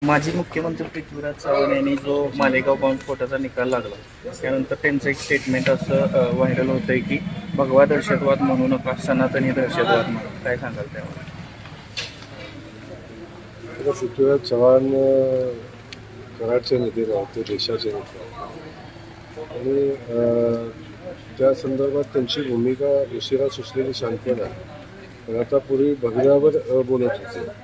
माजी मुख्यमंत्री पृथ्वीराज चव्हाण यांनी जो मालेगाव बॉम्बस्फोटाचा निकाल लागला त्यानंतर त्यांचं एक स्टेटमेंट असं व्हायरल होतंय की भगवा दहशतवाद म्हणू नका, सनातनी दहशतवाद म्हणून. काय सांगाल त्यावर? पृथ्वीराज चव्हाण कराडचे नेते नव्हते, देशाचे नेते आणि त्या संदर्भात त्यांची भूमिका उशिरा सुचलेली शांतपण आहे. पण आता पूर्वी भगव्यावर बोलत होते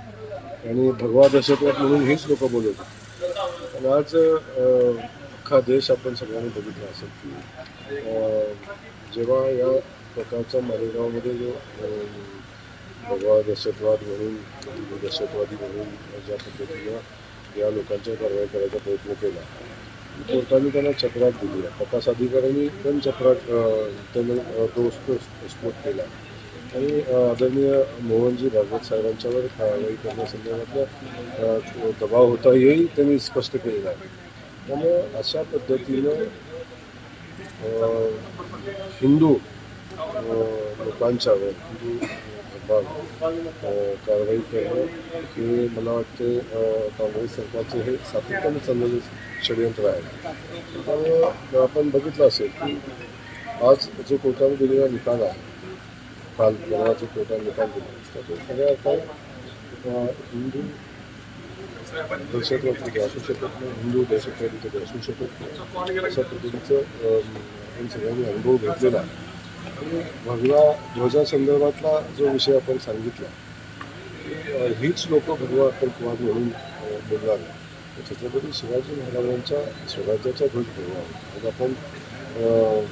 आणि भगवा दहशतवाद म्हणून हीच लोक बोलत होते. पण आज अख्खा देश आपण सगळ्यांनी बघितला असेल की जेव्हा या प्रकारचा मालेगावमध्ये जो भगवा दहशतवाद म्हणून दहशतवादी म्हणून ज्या पद्धतीनं या लोकांच्या कारवाई करायचा प्रयत्न केला, कोर्टाने त्यांना चक्राट दिली आहे. तपास अधिकाऱ्यांनी पण चक्राट त्यांना तो स्फोट केला आणि आदरणीय मोहनजी भागवत साहेबांच्यावर कारवाई करण्यासंदर्भातला दबाव होता हेही त्यांनी स्पष्ट केलेला आहे. त्यामुळे अशा पद्धतीनं हिंदू लोकांच्यावर हिंदू कारवाई करणं हे मला वाटते काँग्रेस सरकारचे हे सातत्याने चाललेले षडयंत्र आहे. त्यामुळे आपण बघितलं असेल की आज जो कोर्टाने दिलेला निकाल आहे, काल परवाचा कोर्टाने निकाल दिला, तो खऱ्या अर्थाने हिंदू दहशतवादी असू शकत नाही, हिंदू दहशतवादी कधी असू शकत नाही, अशा पद्धतीचं आपण सगळ्यांनी अनुभव घेतलेला आहे. आणि भगवा ध्वजासंदर्भातला जो विषय आपण सांगितला, हीच लोक भगवा आतंकवाद म्हणून बोलणार. छत्रपती शिवाजी महाराजांच्या स्वराज्याचा ध्वज भगवा आहे. आज आपण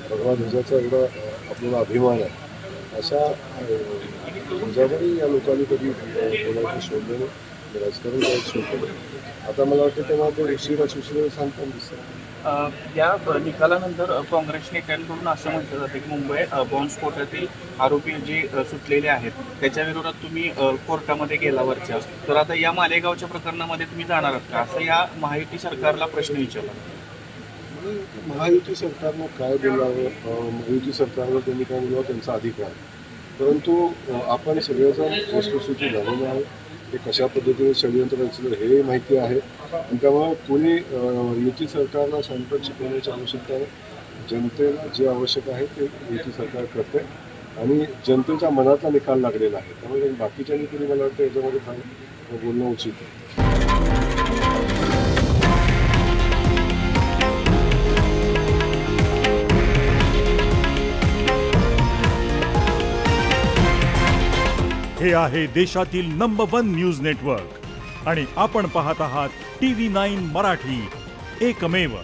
भगवा ध्वजाचा एवढा आपल्याला अभिमान आहे. अशा ध्वजावरही या लोकांनी कधी बोलायचं सोडलं नाही, राजकारण करायचं सोडलं नाही. आता मला वाटतं तेव्हा ते उशिरा सुशिरा सांगताना दिसतं. या निकालानंतर काँग्रेस नेत्यांकडून असं म्हटलं जातं की मुंबई बॉम्बस्फोटातील आरोपी जे सुटलेले आहेत त्याच्या विरोधात तुम्ही कोर्टामध्ये गेला वरच्या, तर आता या मालेगावच्या प्रकरणामध्ये तुम्ही जाणार आहात का, असं या महायुती सरकारला प्रश्न विचारला. महायुती सरकारनं काय बोलावं, महायुती सरकारवर त्यांनी काय बोलावं त्यांचा अधिकार, परंतु आपण सगळेजण वस्तुस्थिती जाणून आहे. ते कशा पद्धतीने षडयंत्र रचलं हे माहिती आहे. आणि त्यामुळे कोणी युती सरकारला शांतपणे शिकवण्याची आवश्यकता आहे. जनतेला जे आवश्यक आहे ते युती सरकार करते आणि जनतेच्या मनातला निकाल लागलेला आहे. त्यामुळे बाकीच्यांनी तरी मला वाटतं याच्यामध्ये फार बोलणं उचित आहे. हे आहे देशातील नंबर 1 न्यूज नेटवर्क आणि आपण पाहत आहात TV9 मराठी, एकमेव.